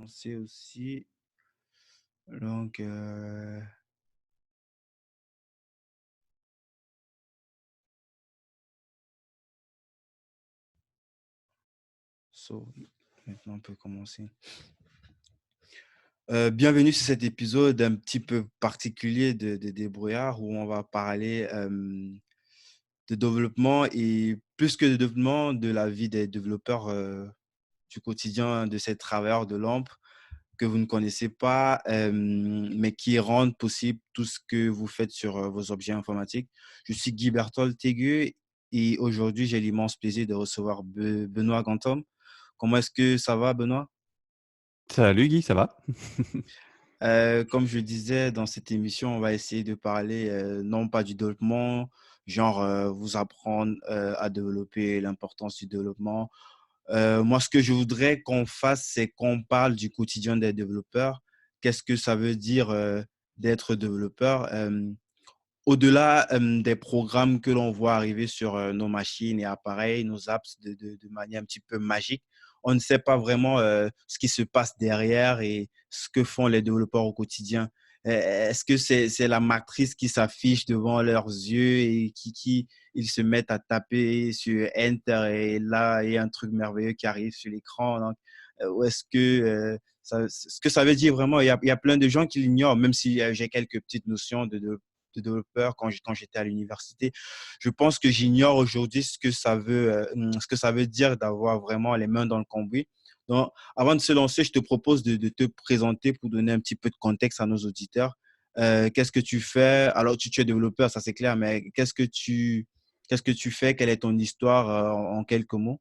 lancer aussi. Donc, so, maintenant on peut commencer. Bienvenue sur cet épisode un petit peu particulier de Débrouillard où on va parler de développement et plus que de développement, de la vie des développeurs du quotidien de ces travailleurs de l'ombre que vous ne connaissez pas, mais qui rendent possible tout ce que vous faites sur vos objets informatiques. Je suis Guy Berthold Tégu et aujourd'hui, j'ai l'immense plaisir de recevoir Benoît Gantom. Comment est-ce que ça va, Benoît? Salut Guy, ça va? Comme je disais, dans cette émission, on va essayer de parler non pas du développement, genre vous apprendre à développer, l'importance du développement. Moi, ce que je voudrais qu'on fasse, c'est qu'on parle du quotidien des développeurs. Qu'est-ce que ça veut dire d'être développeur? Au-delà des programmes que l'on voit arriver sur nos machines et appareils, nos apps de manière un petit peu magique, on ne sait pas vraiment ce qui se passe derrière et ce que font les développeurs au quotidien. Est-ce que c'est la matrice qui s'affiche devant leurs yeux et ils se mettent à taper sur Enter et là, il y a un truc merveilleux qui arrive sur l'écran. Donc, ou est-ce que ce que ça veut dire vraiment, il y a plein de gens qui l'ignorent, même si j'ai quelques petites notions de développeur quand j'étais à l'université. Je pense que j'ignore aujourd'hui ce que ça veut dire d'avoir vraiment les mains dans le cambouis. Donc, avant de se lancer, je te propose de te présenter pour donner un petit peu de contexte à nos auditeurs. Qu'est-ce que tu fais? Alors, tu es développeur, ça c'est clair, mais qu'est-ce que tu fais? Quelle est ton histoire en quelques mots?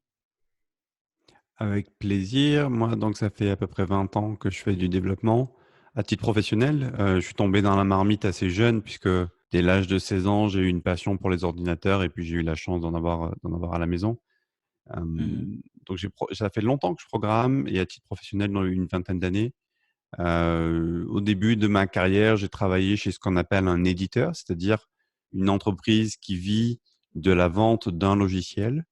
Avec plaisir. Moi, donc ça fait à peu près 20 ans que je fais du développement à titre professionnel. Je suis tombé dans la marmite assez jeune puisque dès l'âge de 16 ans, j'ai eu une passion pour les ordinateurs et puis j'ai eu la chance d'en avoir à la maison. Mhm. Donc ça fait longtemps que je programme et à titre professionnel dans une vingtaine d'années. Au début de ma carrière, j'ai travaillé chez ce qu'on appelle un éditeur, c'est-à-dire une entreprise qui vit de la vente d'un logiciel.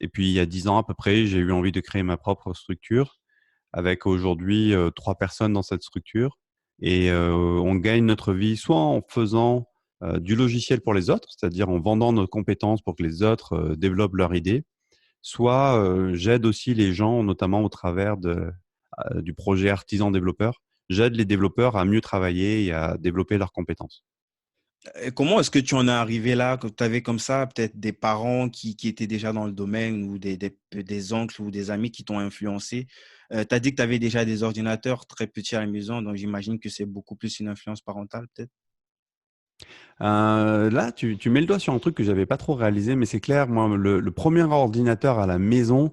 Et puis il y a 10 ans à peu près, j'ai eu envie de créer ma propre structure avec aujourd'hui 3 personnes dans cette structure et on gagne notre vie soit en faisant du logiciel pour les autres, c'est-à-dire en vendant nos compétences pour que les autres développent leur idée, soit j'aide aussi les gens, notamment au travers du projet artisan développeur. J'aide les développeurs à mieux travailler et à développer leurs compétences. Et comment est-ce que tu en es arrivé là, que tu avais comme ça peut-être des parents qui étaient déjà dans le domaine ou des oncles ou des amis qui t'ont influencé? Tu as dit que tu avais déjà des ordinateurs très petits à la maison, donc j'imagine que c'est beaucoup plus une influence parentale peut-être. Là, tu mets le doigt sur un truc que j'avais pas trop réalisé, mais c'est clair, moi, le 1er ordinateur à la maison,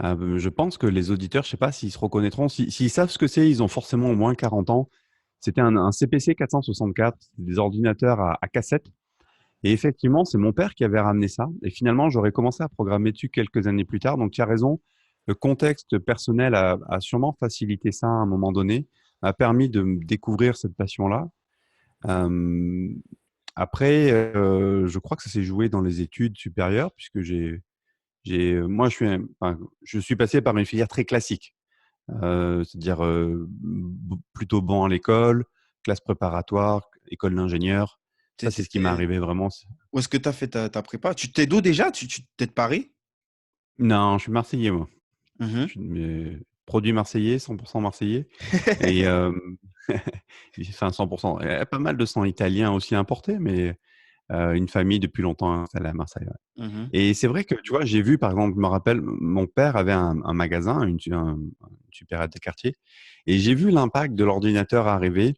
je pense que les auditeurs, je sais pas s'ils se reconnaîtront. S'ils savent ce que c'est, ils ont forcément au moins 40 ans. C'était un CPC 464, des ordinateurs à cassette et effectivement, c'est mon père qui avait ramené ça et finalement, j'aurais commencé à programmer dessus quelques années plus tard. Donc tu as raison, le contexte personnel a sûrement facilité ça à un moment donné, m'a permis de me découvrir cette passion-là. Hem Après, je crois que ça s'est joué dans les études supérieures puisque moi je suis passé par une filière très classique, c'est-à-dire, plutôt bon à l'école, classe préparatoire, école d'ingénieur. Ça, c'est ce qui m'est arrivé vraiment. Où est-ce que tu as fait ta prépa? Tu t'es d'où déjà? Tu t'es de Paris? Non, je suis marseillais moi. Je Mhm. suis produit marseillais, 100 marseillais et enfin 100. Il y a pas mal de sang italien aussi importé, mais une famille depuis longtemps installée à Marseille, ouais. Mhm. Et c'est vrai que, tu vois, j'ai vu, par exemple, je me rappelle, mon père avait un magasin, une supérette de quartier et j'ai vu l'impact de l'ordinateur arriver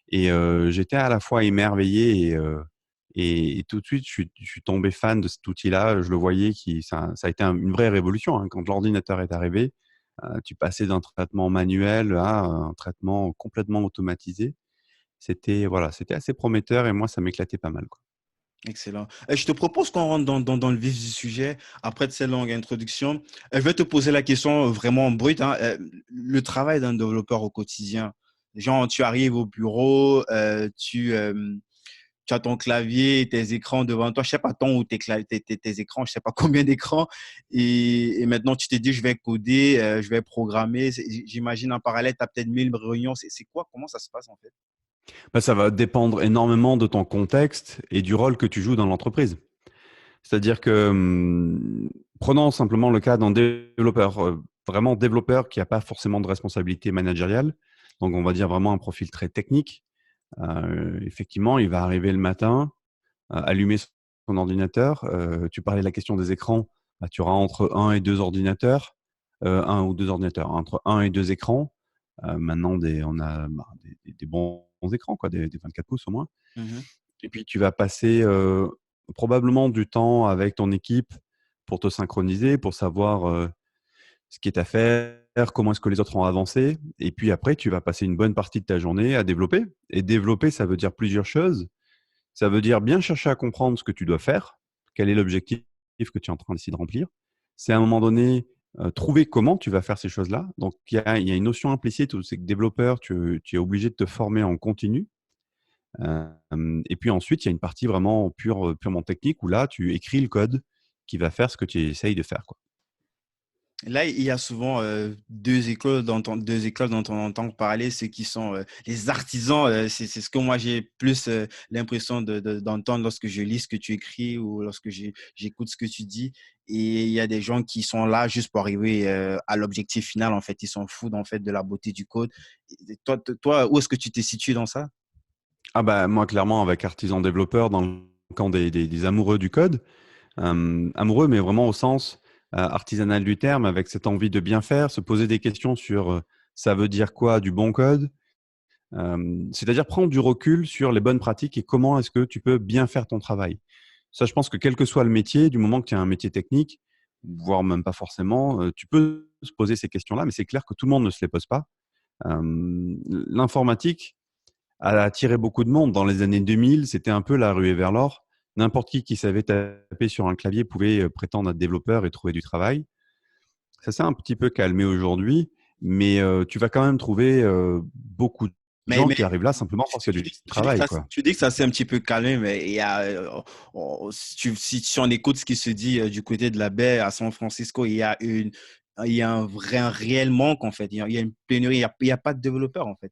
et j'étais à la fois émerveillé et tout de suite, je suis tombé fan de cet outil-là. Je le voyais ça a été une vraie révolution, hein. Quand l'ordinateur est arrivé, tu passais d'un traitement manuel à un traitement complètement automatisé. Voilà, c'était assez prometteur et moi, ça m'éclatait pas mal, quoi. Excellent. Je te propose qu'on rentre dans le vif du sujet après de cette longue introduction. Je vais te poser la question vraiment brute, hein. Le travail d'un développeur au quotidien. Genre, tu arrives au bureau, tu as ton clavier, tes écrans devant toi, je sais pas ton ou tes écrans, je sais pas combien d'écrans, et maintenant tu te dis, je vais coder, je vais programmer. J'imagine en parallèle, tu as peut-être 1000 réunions. C'est quoi? Comment ça se passe en fait? Bah, ça va dépendre énormément de ton contexte et du rôle que tu joues dans l'entreprise. C'est-à-dire que, prenons simplement le cas d'un développeur, vraiment développeur qui n'a pas forcément de responsabilité managériale. Donc, on va dire vraiment un profil très technique. Effectivement, il va arriver le matin, allumer son ordinateur. Tu parlais de la question des écrans. Bah, tu auras entre un et 2 ordinateurs, 1 ou 2 ordinateurs, entre un et 2 écrans. Maintenant, on a des bons écrans, quoi, des 24 pouces au moins. Mhm. Et puis, tu vas passer probablement du temps avec ton équipe pour te synchroniser, pour savoir ce qui est à faire, comment est-ce que les autres ont avancé. Et puis après, tu vas passer une bonne partie de ta journée à développer. Et développer, ça veut dire plusieurs choses. Ça veut dire bien chercher à comprendre ce que tu dois faire, quel est l'objectif que tu es en train d'essayer de remplir. C'est à un moment donné trouver comment tu vas faire ces choses-là. Donc, il y a une notion implicite où c'est que développeur, tu es obligé de te former en continu. Et puis ensuite, il y a une partie vraiment purement technique où là, tu écris le code qui va faire ce que tu essayes de faire, quoi. Là, il y a souvent deux écoles dont on entend parler, ceux qui sont les artisans. C'est ce que moi j'ai plus l'impression d'entendre lorsque je lis ce que tu écris ou lorsque j'écoute ce que tu dis. Et il y a des gens qui sont là juste pour arriver à l'objectif final. En fait, ils s'en foutent en fait de la beauté du code. Et toi, où est-ce que tu t'es situé dans ça? Ah bah moi, clairement, avec artisan développeur dans le camp des amoureux du code, amoureux, mais vraiment au sens artisanal du terme, avec cette envie de bien faire, se poser des questions sur ça veut dire quoi du bon code, c'est-à-dire prendre du recul sur les bonnes pratiques et comment est-ce que tu peux bien faire ton travail. Ça, je pense que quel que soit le métier, du moment que tu as un métier technique, voire même pas forcément, tu peux se poser ces questions-là, mais c'est clair que tout le monde ne se les pose pas. L'informatique a attiré beaucoup de monde. Dans les années 2000, c'était un peu la ruée vers l'or. N'importe qui savait taper sur un clavier pouvait prétendre être développeur et trouver du travail. Ça s'est un petit peu calmé aujourd'hui, mais tu vas quand même trouver beaucoup de gens Mais qui arrivent là simplement parce qu'il y a du travail, quoi. tu dis que ça s'est un petit peu calmé, mais il y a, si on écoute ce qui se dit du côté de la baie à San Francisco, il y a un réel manque en fait. Il y a une pénurie, il y a pas de développeurs en fait.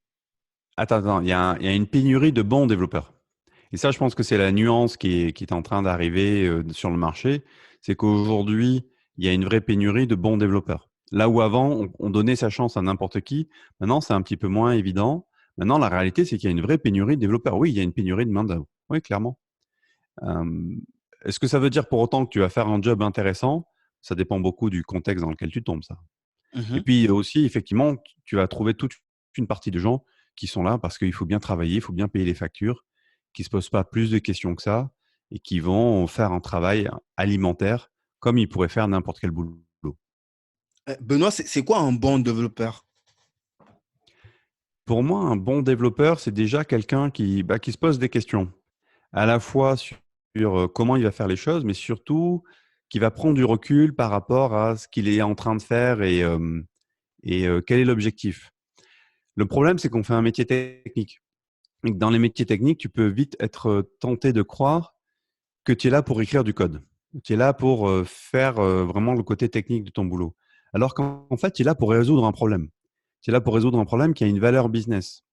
Attends, il y a une pénurie de bons développeurs. Et ça, je pense que c'est la nuance qui est en train d'arriver sur le marché. C'est qu'aujourd'hui, il y a une vraie pénurie de bons développeurs. Là où avant, on donnait sa chance à n'importe qui, maintenant, c'est un petit peu moins évident. Maintenant, la réalité, c'est qu'il y a une vraie pénurie de développeurs. Oui, il y a une pénurie de main-d'œuvre. Oui, clairement. Euh, Est-ce que ça veut dire pour autant que tu vas faire un job intéressant? Ça dépend beaucoup du contexte dans lequel tu tombes, ça. Et Mhm. puis aussi, effectivement, tu vas trouver toute une partie de gens qui sont là parce qu'il faut bien travailler, il faut bien payer les factures, qui ne se posent pas plus de questions que ça et qui vont faire un travail alimentaire comme ils pourraient faire n'importe quel boulot. Benoît, c'est quoi un bon développeur? Pour moi, un bon développeur, c'est déjà quelqu'un qui se pose des questions, à la fois sur comment il va faire les choses, mais surtout qui va prendre du recul par rapport à ce qu'il est en train de faire et quel est l'objectif. Le problème, c'est qu'on fait un métier technique. Et que dans les métiers techniques, tu peux vite être tenté de croire que tu es là pour écrire du code. Tu es là pour faire vraiment le côté technique de ton boulot. Alors qu'en fait, tu es là pour résoudre un problème. Tu es là pour résoudre un problème qui a une valeur business,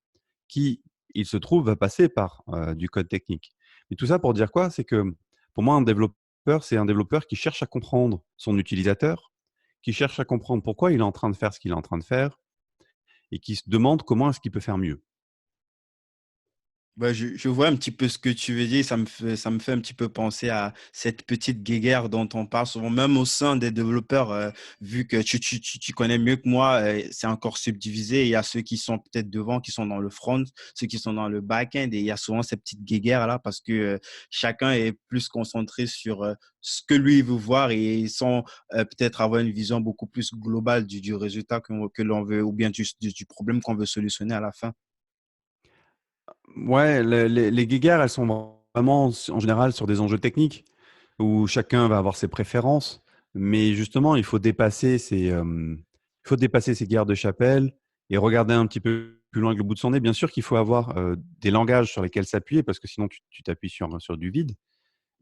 qui, il se trouve, va passer par du code technique. Et tout ça pour dire quoi? C'est que pour moi, un développeur, c'est un développeur qui cherche à comprendre son utilisateur, qui cherche à comprendre pourquoi il est en train de faire ce qu'il est en train de faire et qui se demande comment est-ce qu'il peut faire mieux. Bah, je vois un petit peu ce que tu veux dire. Ça me fait un petit peu penser à cette petite guéguerre dont on parle souvent, même au sein des développeurs, vu que tu connais mieux que moi, c'est encore subdivisé. Il y a ceux qui sont peut-être devant, qui sont dans le front, ceux qui sont dans le back-end, et il y a souvent cette petite guéguerre-là parce que chacun est plus concentré sur ce que lui veut voir et sans peut-être avoir une vision beaucoup plus globale du résultat que l'on veut ou bien du problème qu'on veut solutionner à la fin. Ouais, les guéguerres, elles sont vraiment en général sur des enjeux techniques où chacun va avoir ses préférences. Mais justement, il faut dépasser ces guerres de chapelle et regarder un petit peu plus loin que le bout de son nez. Bien sûr qu'il faut avoir des langages sur lesquels s'appuyer parce que sinon tu t'appuies sur du vide.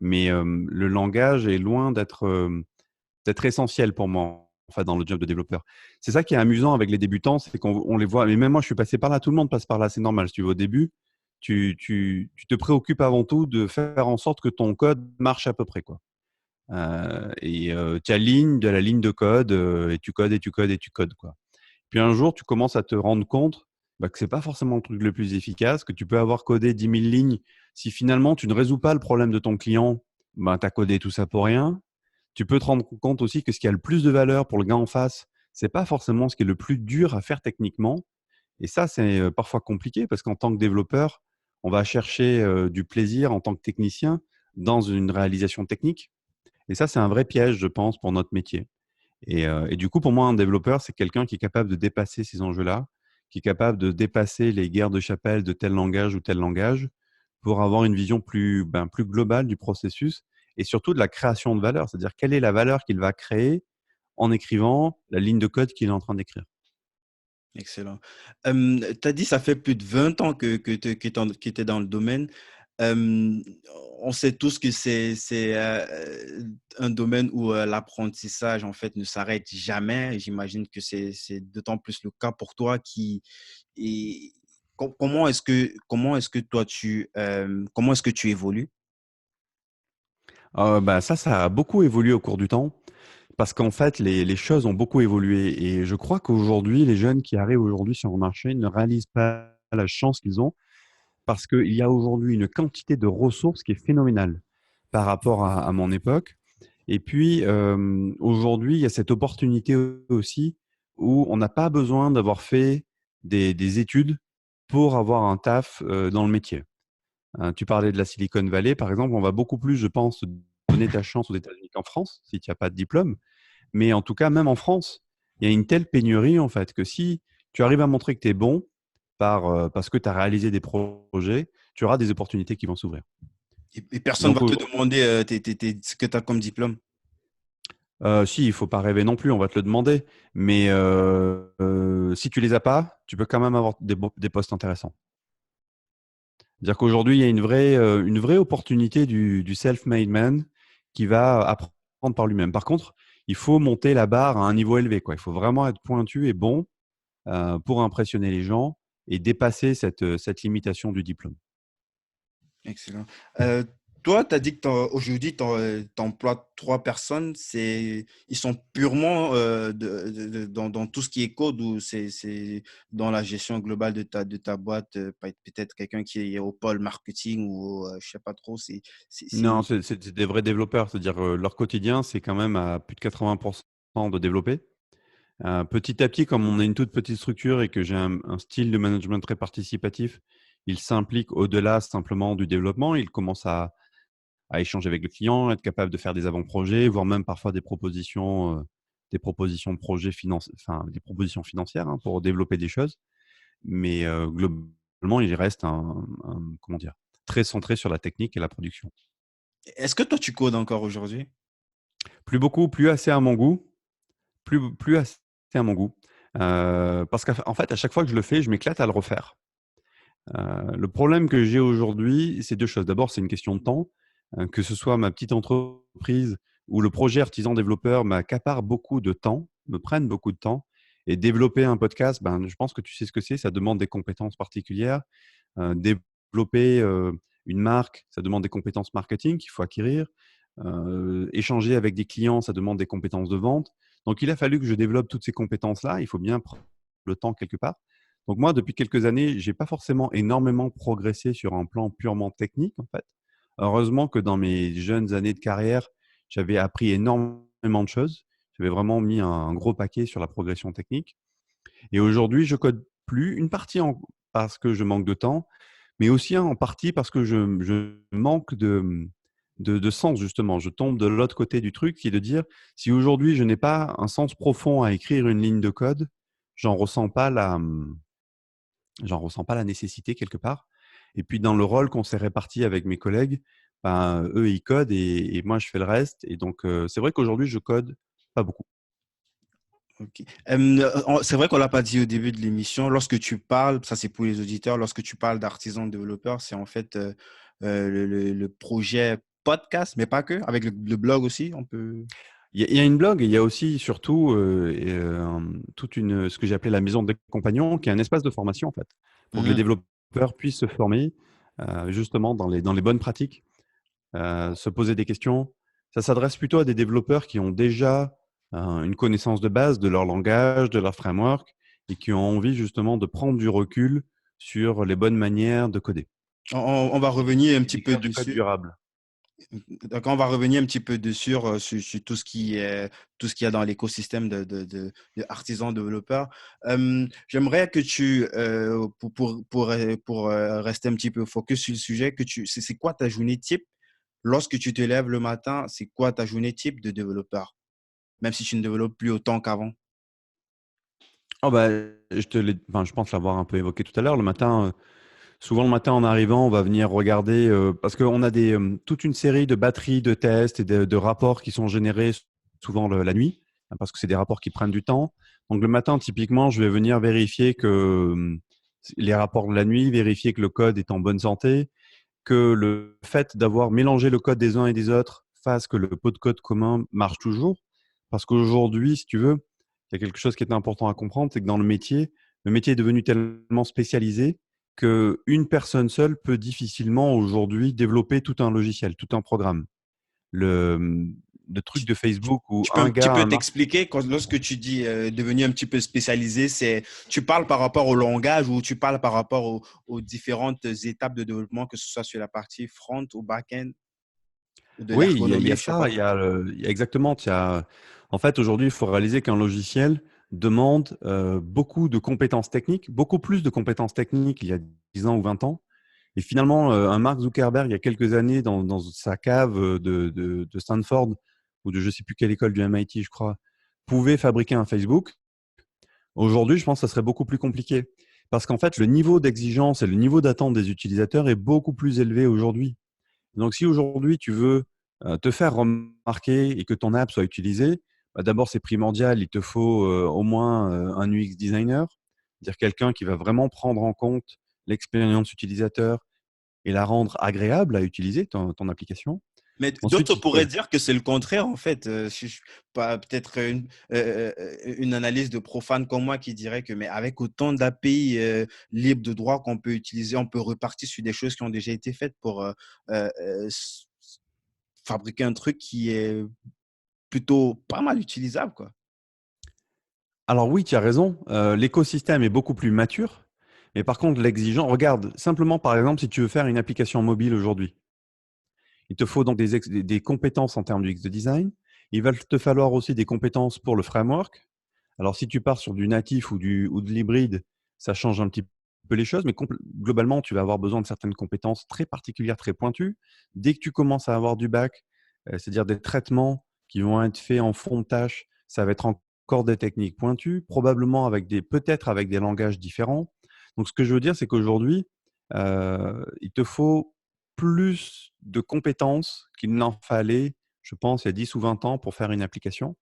Mais le langage est loin d'être essentiel pour moi, enfin, dans le job de développeur. C'est ça qui est amusant avec les débutants, c'est qu'on les voit. Mais même moi, je suis passé par là. Tout le monde passe par là. C'est normal. Si tu veux, au début, tu te préoccupes avant tout de faire en sorte que ton code marche à peu près, quoi. Tu alignes de la ligne de code et tu codes et tu codes et tu codes, quoi. Puis un jour, tu commences à te rendre compte que c'est pas forcément le truc le plus efficace, que tu peux avoir codé 10 000 lignes. Si finalement tu ne résous pas le problème de ton client, tu as codé tout ça pour rien. Tu peux te rendre compte aussi que ce qui a le plus de valeur pour le gars en face, c'est pas forcément ce qui est le plus dur à faire techniquement. Et ça, c'est parfois compliqué parce qu'en tant que développeur, on va chercher du plaisir en tant que technicien dans une réalisation technique. Et ça, c'est un vrai piège, je pense, pour notre métier. Et du coup, pour moi, un développeur, c'est quelqu'un qui est capable de dépasser ces enjeux-là, qui est capable de dépasser les guerres de chapelle de tel langage ou tel langage pour avoir une vision plus globale du processus et surtout de la création de valeur. C'est-à-dire, quelle est la valeur qu'il va créer en écrivant la ligne de code qu'il est en train d'écrire. Excellent. Tu as dit ça fait plus de 20 ans que tu étais dans le domaine. Hem, on sait tous que c'est un domaine où, l'apprentissage, en fait, ne s'arrête jamais. J'imagine que c'est d'autant plus le cas pour toi qui et comment est-ce que toi comment est-ce que tu évolues? Ça a beaucoup évolué au cours du temps parce qu'en fait, les choses ont beaucoup évolué et je crois qu'aujourd'hui, les jeunes qui arrivent aujourd'hui sur le marché ne réalisent pas la chance qu'ils ont parce qu'il y a aujourd'hui une quantité de ressources qui est phénoménale par rapport à mon époque. Et puis, aujourd'hui, il y a cette opportunité aussi où on n'a pas besoin d'avoir fait des études pour avoir un taf dans le métier. Tu parlais de la Silicon Valley, par exemple. On va beaucoup plus, je pense, donner ta chance aux États-Unis qu'en France, si tu as pas de diplôme. Mais en tout cas, même en France, il y a une telle pénurie, en fait, que si tu arrives à montrer que tu es bon parce que tu as réalisé des projets, tu auras des opportunités qui vont s'ouvrir. Et personne Donc, va te demander, ce que tu as comme diplôme? si, il faut pas rêver non plus, on va te le demander. Mais si tu les as pas, tu peux quand même avoir des postes intéressants. C'est-à-dire qu'aujourd'hui, il y a une vraie opportunité du self-made man qui va apprendre par lui-même. Par contre, il faut monter la barre à un niveau élevé, quoi. Il faut vraiment être pointu et bon pour impressionner les gens et dépasser cette limitation du diplôme. Excellent. Toi, tu as dit que aujourd'hui, tu emploies 3 personnes. Ils sont purement dans tout ce qui est code ou c'est dans la gestion globale de ta boîte, peut-être quelqu'un qui est au pôle marketing ou je sais pas trop. Non, c'est des vrais développeurs. C'est-à-dire leur quotidien, c'est quand même à plus de 80% de développer. Petit à petit, comme on est une toute petite structure et que j'ai un style de management très participatif, il s'implique au-delà simplement du développement. Il commence à échanger avec le client, être capable de faire des avant-projets, voire même parfois des propositions de projets enfin, des propositions financières pour développer des choses. Mais globalement, il reste comment dire, très centré sur la technique et la production. Est-ce que toi, tu codes encore aujourd'hui? Plus beaucoup, plus assez à mon goût. Plus assez à mon goût. Parce qu'en fait, à chaque fois que je le fais, je m'éclate à le refaire. Le problème que j'ai aujourd'hui, c'est 2 choses. D'abord, c'est une question de temps, que ce soit ma petite entreprise ou le projet artisan développeur m'accapare beaucoup de temps, me prennent beaucoup de temps et développer un podcast, je pense que tu sais ce que c'est, ça demande des compétences particulières. Développer, une marque, ça demande des compétences marketing qu'il faut acquérir. Échanger avec des clients, ça demande des compétences de vente. Donc il a fallu que je développe toutes ces compétences-là. Il faut bien prendre le temps quelque part. Donc moi, depuis quelques années, j'ai pas forcément énormément progressé sur un plan purement technique, en fait. Heureusement que dans mes jeunes années de carrière, j'avais appris énormément de choses. J'avais vraiment mis un gros paquet sur la progression technique. Et aujourd'hui, je code plus. Une partie parce que je manque de temps, mais aussi en partie parce que je manque de sens, justement. Je tombe de l'autre côté du truc, qui est de dire, si aujourd'hui je n'ai pas un sens profond à écrire une ligne de code, j'en ressens pas j'en ressens pas la nécessité quelque part. Et puis dans le rôle qu'on s'est réparti avec mes collègues, eux ils codent et moi je fais le reste. Et donc c'est vrai qu'aujourd'hui je code pas beaucoup. Ok. C'est vrai qu'on l'a pas dit au début de l'émission. Lorsque tu parles, ça c'est pour les auditeurs, lorsque tu parles d'artisan développeur, c'est en fait le projet podcast, mais pas que, avec le blog aussi, on peut. Il y a une blog et il y a aussi surtout toute ce que j'ai appelé la maison des compagnons, qui est un espace de formation en fait, pour que les Mhm. développeurs puissent se former justement dans les bonnes pratiques, se poser des questions. Ça s'adresse plutôt à des développeurs qui ont déjà une connaissance de base de leur langage, de leur framework, et qui ont envie justement de prendre du recul sur les bonnes manières de coder On va revenir un et petit peu d'écrire du code dessus. durable. Donc, on va revenir un petit peu dessus sur tout ce qu'il y a dans l'écosystème de artisans développeurs. J'aimerais que pour rester un petit peu focus sur le sujet, c'est quoi ta journée type lorsque tu te lèves le matin? C'est quoi ta journée type de développeur, même si tu ne développes plus autant qu'avant? Oh bah, je pense l'avoir un peu évoqué tout à l'heure. Le matin, souvent le matin en arrivant, on va venir regarder parce qu'on a toute une série de batteries de tests et de rapports qui sont générés souvent la nuit, hein, parce que c'est des rapports qui prennent du temps. Donc le matin, typiquement, je vais venir vérifier que les rapports de la nuit, vérifier que le code est en bonne santé, que le fait d'avoir mélangé le code des uns et des autres fasse que le pot de code commun marche toujours. Parce qu'aujourd'hui, si tu veux, il y a quelque chose qui est important à comprendre, c'est que dans le métier est devenu tellement spécialisé qu'une personne seule peut difficilement aujourd'hui développer tout un logiciel, tout un programme. Le, le truc de Facebook où Tu peux un un petit gars, peu un t'expliquer lorsque tu dis devenu un petit peu spécialisé, tu parles par rapport au langage ou tu parles par rapport aux différentes étapes de développement, que ce soit sur la partie front ou back-end ou de Oui, il y l'ergonomie, a je sais ça, pas. il y a exactement, en fait, aujourd'hui, il faut réaliser qu'un logiciel demande beaucoup de compétences techniques, beaucoup plus de compétences techniques il y a 10 ans ou 20 ans. Et finalement, un Mark Zuckerberg, il y a quelques années, dans sa cave de Stanford ou de je ne sais plus quelle école du MIT, je crois, pouvait fabriquer un Facebook. Aujourd'hui, je pense que ça serait beaucoup plus compliqué. Parce qu'en fait, le niveau d'exigence et le niveau d'attente des utilisateurs est beaucoup plus élevé aujourd'hui. Donc, si aujourd'hui tu veux te faire remarquer et que ton app soit utilisée, bah, d'abord c'est primordial, il te faut au moins un UX designer, c'est-à-dire quelqu'un qui va vraiment prendre en compte l'expérience utilisateur et la rendre agréable à utiliser, ton application. Mais Ensuite, d'autres il faut… pourraient dire que c'est le contraire, en fait. Pas peut-être une analyse de profane comme moi qui dirait que, mais avec autant d'API libres de droit qu'on peut utiliser, on peut repartir sur des choses qui ont déjà été faites pour euh, euh, s- fabriquer un truc qui est plutôt pas mal utilisable, quoi. Alors oui, tu as raison, l'écosystème est beaucoup plus mature, mais par contre l'exigence, regarde, simplement par exemple, si tu veux faire une application mobile aujourd'hui, il te faut donc des compétences en termes d'UX de design. Il va te falloir aussi des compétences pour le framework. Alors, si tu pars sur du natif ou de l'hybride, ça change un petit peu les choses, mais globalement, tu vas avoir besoin de certaines compétences très particulières, très pointues. Dès que tu commences à avoir du back, c'est-à-dire des traitements qui vont être faits en fond de tâche, ça va être encore des techniques pointues, probablement peut-être avec des langages différents. Donc, ce que je veux dire, c'est qu'aujourd'hui, il te faut plus de compétences qu'il n'en fallait, je pense, il y a 10 ou 20 ans pour faire une application,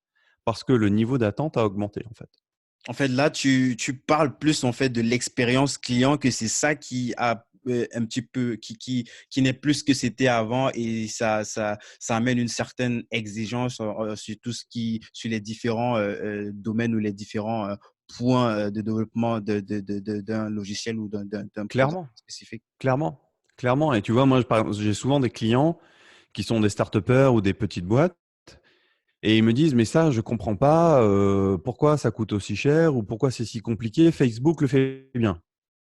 parce que le niveau d'attente a augmenté, en fait. En fait, là, tu parles plus en fait de l'expérience client, que c'est ça qui a un petit peu, qui n'est plus ce que c'était avant et ça amène une certaine exigence sur tout ce sur les différents domaines ou les différents points de développement d'un logiciel ou d'un programme Clairement, spécifique. clairement, clairement. Et tu vois, moi, j'ai souvent des clients qui sont des start-upers ou des petites boîtes et ils me disent, mais ça, je comprends pas, pourquoi ça coûte aussi cher ou pourquoi c'est si compliqué. Facebook le fait bien.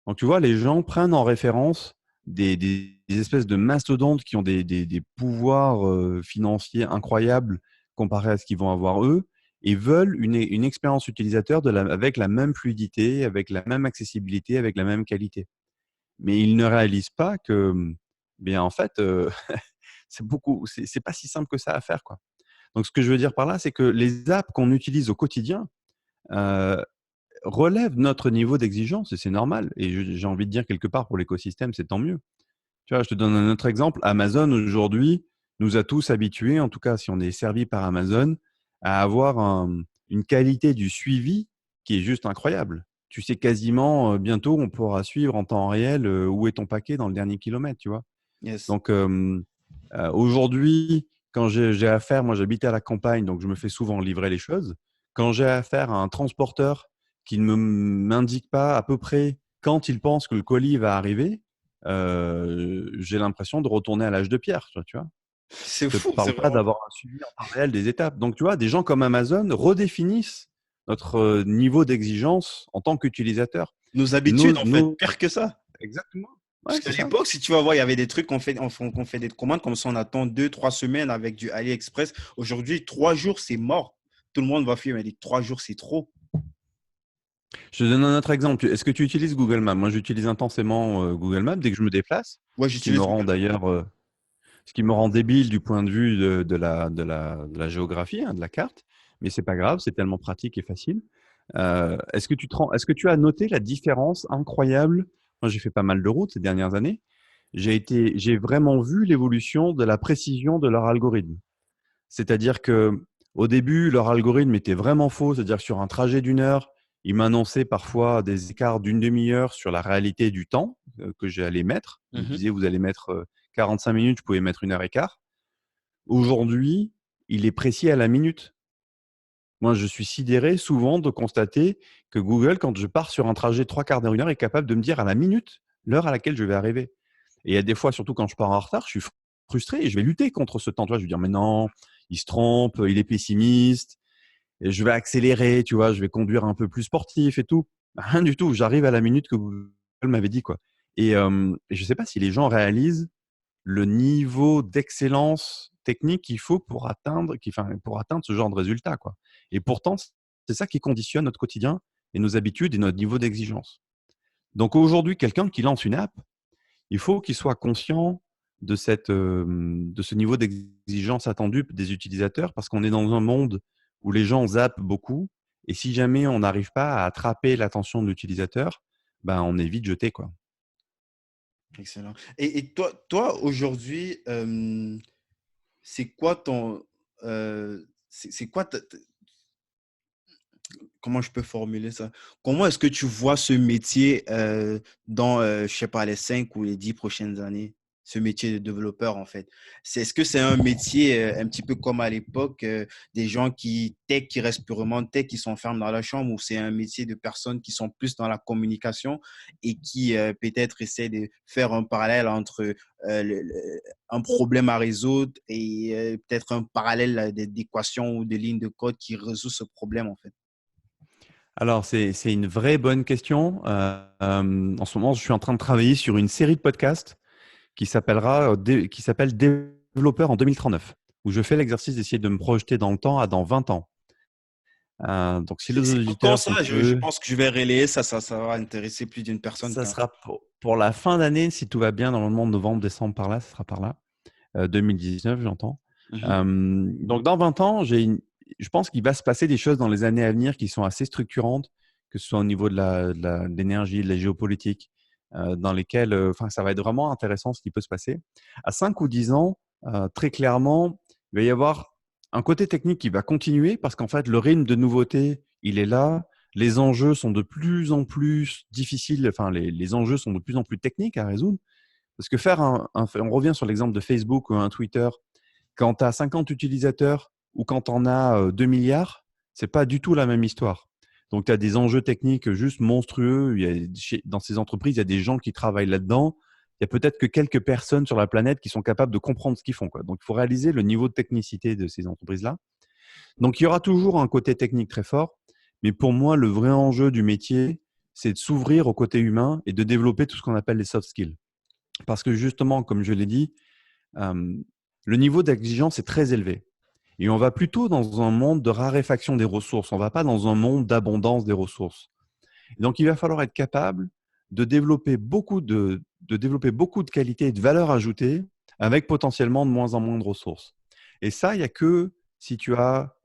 Donc, tu vois, les gens prennent en référence des espèces de mastodontes qui ont des pouvoirs financiers incroyables comparés à ce qu'ils vont avoir eux et veulent une expérience utilisateur avec la même fluidité, avec la même accessibilité, avec la même qualité. Mais ils ne réalisent pas que, bien, en fait, c'est pas si simple que ça à faire, quoi. Donc, ce que je veux dire par là, c'est que les apps qu'on utilise au quotidien euh, relèvent notre niveau d'exigence et c'est normal. Et j'ai envie de dire quelque part pour l'écosystème, c'est tant mieux. Tu vois, je te donne un autre exemple. Amazon aujourd'hui nous a tous habitués, en tout cas si on est servi par Amazon, à avoir une qualité du suivi qui est juste incroyable. Tu sais quasiment, bientôt, on pourra suivre en temps réel où est ton paquet dans le dernier kilomètre, tu vois. Yes. Donc, aujourd'hui, quand j'ai affaire, moi j'habite à la campagne, donc je me fais souvent livrer les choses. Quand j'ai affaire à un transporteur qui ne m'indique pas à peu près quand il pense que le colis va arriver, j'ai l'impression de retourner à l'âge de pierre, tu vois. C'est Je te fou, c'est parle pas vraiment. d'avoir un suivi en temps réel des étapes. Donc, tu vois, des gens comme Amazon redéfinissent notre niveau d'exigence en tant qu'utilisateur. Nos habitudes, Nos, en fait, nos... pire que ça. Exactement. Parce Ouais, qu'à c'est ça. l'époque, si tu vas voir, il y avait des trucs qu'on fait des commandes comme ça, on attend 2, 3 semaines avec du AliExpress. Aujourd'hui, 3 jours, c'est mort. Tout le monde va fuir, mais 3 jours, c'est trop. Je te donne un autre exemple. Est-ce que tu utilises Google Maps? Moi, j'utilise intensément Google Maps dès que je me déplace, Ouais, ce qui me j'utilise rend Google Maps. d'ailleurs, ce qui me rend débile du point de vue de la géographie, hein, de la carte. Mais c'est pas grave, c'est tellement pratique et facile. Est-ce que tu as noté la différence incroyable? Moi, j'ai fait pas mal de routes ces dernières années. J'ai vraiment vu l'évolution de la précision de leur algorithme. C'est-à-dire que au début, leur algorithme était vraiment faux. C'est-à-dire que sur un trajet d'une heure, ils m'annonçaient parfois des écarts d'une demi-heure sur la réalité du temps que j'allais mettre. Ils me Mhm. disaient, vous allez mettre 45 minutes, je pouvais mettre 1 heure et quart. Aujourd'hui, il est précis à la minute. Moi, je suis sidéré souvent de constater que Google, quand je pars sur un trajet de 3 quarts d'heure, 1 heure, est capable de me dire à la minute l'heure à laquelle je vais arriver. Et il y a des fois, surtout quand je pars en retard, je suis frustré et je vais lutter contre ce temps. Tu vois, je vais dire, mais non, il se trompe, il est pessimiste, et je vais accélérer, tu vois, je vais conduire un peu plus sportif et tout. Rien du tout. J'arrive à la minute que Google m'avait dit, quoi. Et je ne sais pas si les gens réalisent le niveau d'excellence technique qu'il faut pour atteindre ce genre de résultat, quoi. Et pourtant, c'est ça qui conditionne notre quotidien et nos habitudes et notre niveau d'exigence. Donc aujourd'hui, quelqu'un qui lance une app, il faut qu'il soit conscient de ce niveau d'exigence attendu des utilisateurs parce qu'on est dans un monde où les gens zappent beaucoup et si jamais on n'arrive pas à attraper l'attention de l'utilisateur, ben, on est vite jeté, quoi. Excellent. Et toi aujourd'hui, c'est quoi ton, c'est quoi comment je peux formuler ça? Comment est-ce que tu vois ce métier dans, je sais pas, les 5 ou les 10 prochaines années? Ce métier de développeur, en fait. Est-ce que c'est un métier un petit peu comme à l'époque, des gens qui restent purement tech, qui s'enferment dans la chambre, ou c'est un métier de personnes qui sont plus dans la communication et qui peut-être essaient de faire un parallèle entre un problème à résoudre et peut-être un parallèle d'équations ou de lignes de code qui résout ce problème, en fait? Alors, c'est une vraie bonne question. En ce moment, je suis en train de travailler sur une série de podcasts qui s'appelle Développeur en 2039, où je fais l'exercice d'essayer de me projeter dans le temps à dans 20 ans. Donc, si les C'est quand auditeurs sont ça? Je curieux, pense que je vais relayer ça. Ça va intéresser plus d'une personne ça qu'un. sera pour la fin d'année, si tout va bien, normalement novembre, décembre, par là, ça sera par là. 2019, j'entends. Mhm. Donc, dans 20 ans, je pense qu'il va se passer des choses dans les années à venir qui sont assez structurantes, que ce soit au niveau de l'énergie, de la géopolitique, dans lesquelles enfin, ça va être vraiment intéressant ce qui peut se passer. À 5 ou 10 ans, très clairement, il va y avoir un côté technique qui va continuer parce qu'en fait, le rythme de nouveauté, il est là. Les enjeux sont de plus en plus difficiles, enfin, les enjeux sont de plus en plus techniques à résoudre. Parce que on revient sur l'exemple de Facebook ou un Twitter, quand tu as 50 utilisateurs ou quand on a 2 milliards, c'est pas du tout la même histoire. Donc, tu as des enjeux techniques juste monstrueux. Dans ces entreprises, il y a des gens qui travaillent là-dedans. Il y a peut-être que quelques personnes sur la planète qui sont capables de comprendre ce qu'ils font, quoi. Donc, il faut réaliser le niveau de technicité de ces entreprises-là. Donc, il y aura toujours un côté technique très fort. Mais pour moi, le vrai enjeu du métier, c'est de s'ouvrir au côté humain et de développer tout ce qu'on appelle les soft skills. Parce que justement, comme je l'ai dit, euh, le niveau d'exigence est très élevé. Et on va plutôt dans un monde de raréfaction des ressources. On ne va pas dans un monde d'abondance des ressources. Et donc, il va falloir être capable de développer beaucoup de qualités et de valeur ajoutée avec potentiellement de moins en moins de ressources. Et ça, il n'y a que si tu as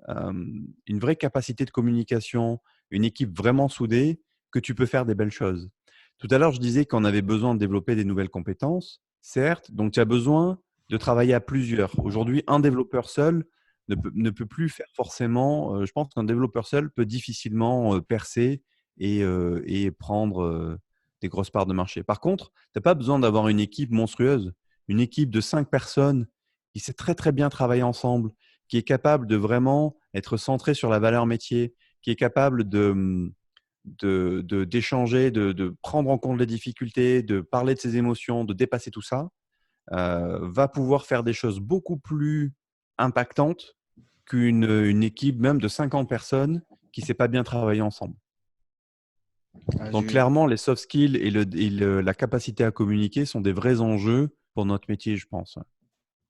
une vraie capacité de communication, une équipe vraiment soudée, que tu peux faire des belles choses. Tout à l'heure, je disais qu'on avait besoin de développer des nouvelles compétences, certes, donc tu as besoin de travailler à plusieurs. Aujourd'hui, un développeur seul ne peut plus faire forcément. Je pense qu'un développeur seul peut difficilement percer et prendre des grosses parts de marché. Par contre, tu n'as pas besoin d'avoir une équipe monstrueuse, une équipe de 5 personnes qui sait très très bien travailler ensemble, qui est capable de vraiment être centrée sur la valeur métier, qui est capable d'échanger, de prendre en compte les difficultés, de parler de ses émotions, de dépasser tout ça, va pouvoir faire des choses beaucoup plus impactantes qu'une équipe même de 50 personnes qui ne sait pas bien travailler ensemble. Ah, Donc clairement, les soft skills la capacité à communiquer sont des vrais enjeux pour notre métier, je pense.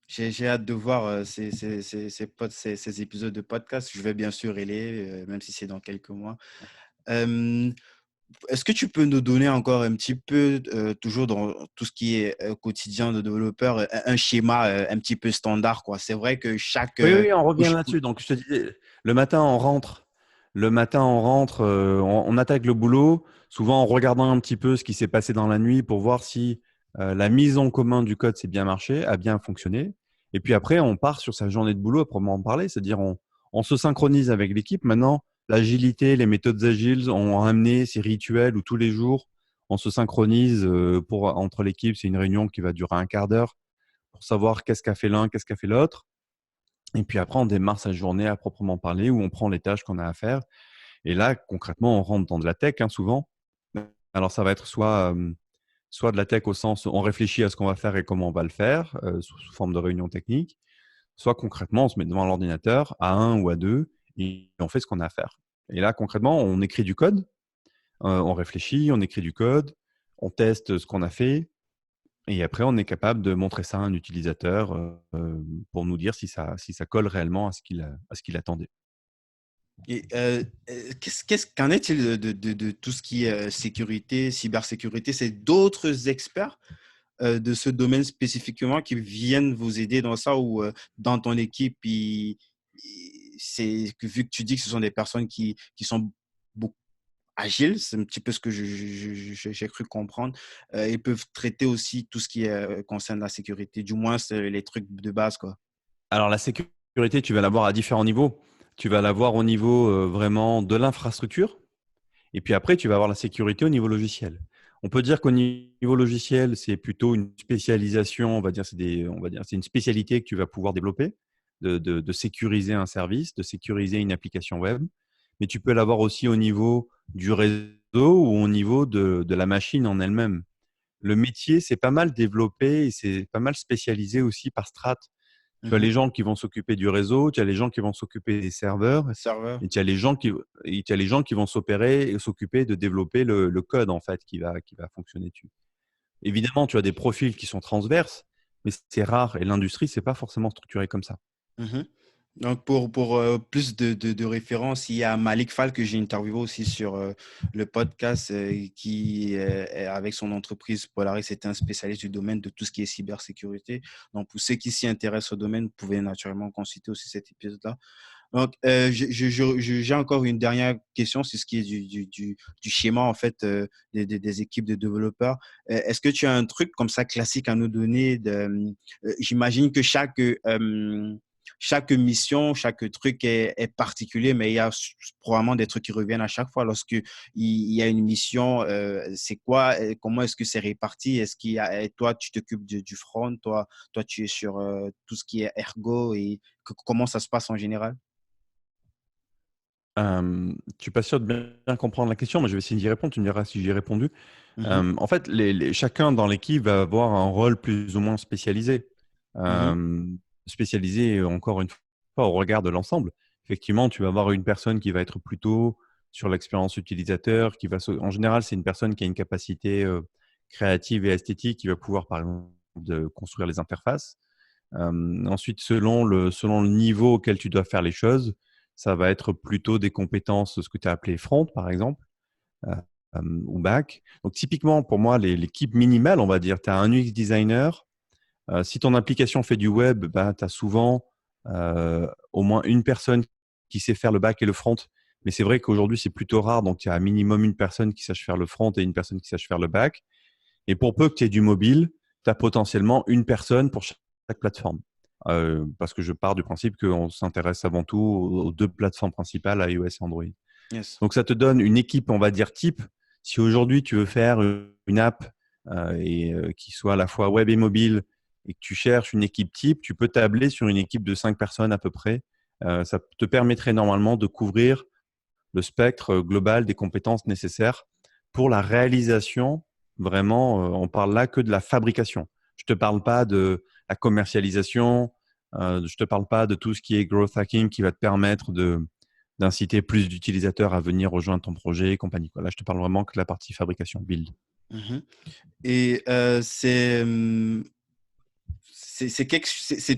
j'ai hâte de voir ces épisodes de podcast. Je vais bien sûr y aller, même si c'est dans quelques mois. Euh, Est-ce que tu peux nous donner encore un petit peu, toujours dans tout ce qui est quotidien de développeur, un schéma un petit peu standard, quoi. C'est vrai que chaque… Oui, oui, on revient là-dessus. Donc, je te disais, le matin, on rentre. Le matin, on rentre, on attaque le boulot, souvent en regardant un petit peu ce qui s'est passé dans la nuit pour voir si la mise en commun du code s'est bien marché, a bien fonctionné. Et puis après, on part sur sa journée de boulot à proprement parler, c'est-à-dire on se synchronise avec l'équipe. Maintenant, l'agilité, les méthodes agiles ont amené ces rituels où tous les jours, on se synchronise entre l'équipe. C'est une réunion qui va durer un quart d'heure pour savoir qu'est-ce qu'a fait l'un, qu'est-ce qu'a fait l'autre. Et puis après, on démarre sa journée à proprement parler, où on prend les tâches qu'on a à faire. Et là, concrètement, on rentre dans de la tech, hein, souvent. Alors, ça va être soit de la tech au sens où on réfléchit à ce qu'on va faire et comment on va le faire, sous forme de réunion technique, soit concrètement, on se met devant l'ordinateur à un ou à deux et on fait ce qu'on a à faire. Et là, concrètement, on écrit du code, on réfléchit, on écrit du code, on teste ce qu'on a fait, et après, on est capable de montrer ça à un utilisateur pour nous dire si ça colle réellement à ce qu'il attendait. Et, qu'en est-il de tout ce qui est sécurité, cybersécurité? C'est d'autres experts de ce domaine spécifiquement qui viennent vous aider dans ça ou dans ton équipe, c'est que vu que tu dis que ce sont des personnes qui sont beaucoup agiles, c'est un petit peu ce que j'ai cru comprendre, ils peuvent traiter aussi tout ce qui concerne la sécurité, du moins c'est les trucs de base, quoi. Alors, la sécurité, tu vas l'avoir à différents niveaux. Tu vas l'avoir au niveau vraiment de l'infrastructure. Et puis après, tu vas avoir la sécurité au niveau logiciel. On peut dire qu'au niveau logiciel, c'est plutôt une spécialisation, c'est une spécialité que tu vas pouvoir développer, de sécuriser un service, de sécuriser une application web. Mais tu peux l'avoir aussi au niveau du réseau ou au niveau de la machine en elle-même. Le métier, c'est pas mal développé et c'est pas mal spécialisé aussi par strate. Tu as Mhm. les gens qui vont s'occuper du réseau, tu as les gens qui vont s'occuper des serveurs Serveur. et tu as les gens qui vont s'opérer et s'occuper de développer le code en fait qui va fonctionner dessus. Évidemment, tu as des profils qui sont transverses, mais c'est rare et l'industrie, c'est pas forcément structuré comme ça. Mhm. Donc, pour plus de références, il y a Malik Fall que j'ai interviewé aussi sur le podcast qui, avec son entreprise Polaris, est un spécialiste du domaine de tout ce qui est cybersécurité. Donc, pour ceux qui s'y intéressent au domaine, vous pouvez naturellement consulter aussi cet épisode-là. Donc, j'ai encore une dernière question sur ce qui est du schéma en fait des équipes de développeurs. Est-ce que tu as un truc comme ça classique à nous donner j'imagine que chaque mission, chaque truc est particulier, mais il y a probablement des trucs qui reviennent à chaque fois lorsque il y a une mission. C'est quoi? Comment est-ce que c'est réparti? Est-ce qu'il y a, toi, tu t'occupes du front, toi, tu es sur tout ce qui est ergo et comment ça se passe en général? Je suis pas sûr de bien comprendre la question, mais je vais essayer d'y répondre. Tu me diras si j'y ai répondu. Mhm, En fait, chacun dans l'équipe va avoir un rôle plus ou moins spécialisé. mhm, Euh, Spécialisé, encore une fois, au regard de l'ensemble. Effectivement, tu vas avoir une personne qui va être plutôt sur l'expérience utilisateur, en général, c'est une personne qui a une capacité créative et esthétique, qui va pouvoir, par exemple, construire les interfaces. Ensuite, selon le niveau auquel tu dois faire les choses, ça va être plutôt des compétences, ce que tu as appelé front, par exemple, euh, ou back. Donc, typiquement, pour moi, l'équipe minimale, on va dire, tu as un UX designer. Si ton application fait du web, bah, tu as souvent au moins une personne qui sait faire le back et le front. Mais c'est vrai qu'aujourd'hui, c'est plutôt rare. Donc, il y a un minimum une personne qui sache faire le front et une personne qui sache faire le back. Et pour peu que tu aies du mobile, tu as potentiellement une personne pour chaque plateforme. parce que je pars du principe qu'on s'intéresse avant tout aux deux plateformes principales, iOS et Android. Yes. Donc, ça te donne une équipe, on va dire, type. Si aujourd'hui, tu veux faire une app qui soit à la fois web et mobile et que tu cherches une équipe type, tu peux tabler sur une équipe de 5 personnes à peu près. Ça te permettrait normalement de couvrir le spectre global des compétences nécessaires pour la réalisation. Vraiment, on parle là que de la fabrication. Je ne te parle pas de la commercialisation, je ne te parle pas de tout ce qui est growth hacking qui va te permettre d'inciter plus d'utilisateurs à venir rejoindre ton projet et compagnie. Là, je te parle vraiment que de la partie fabrication, build. Mhm. Et c'est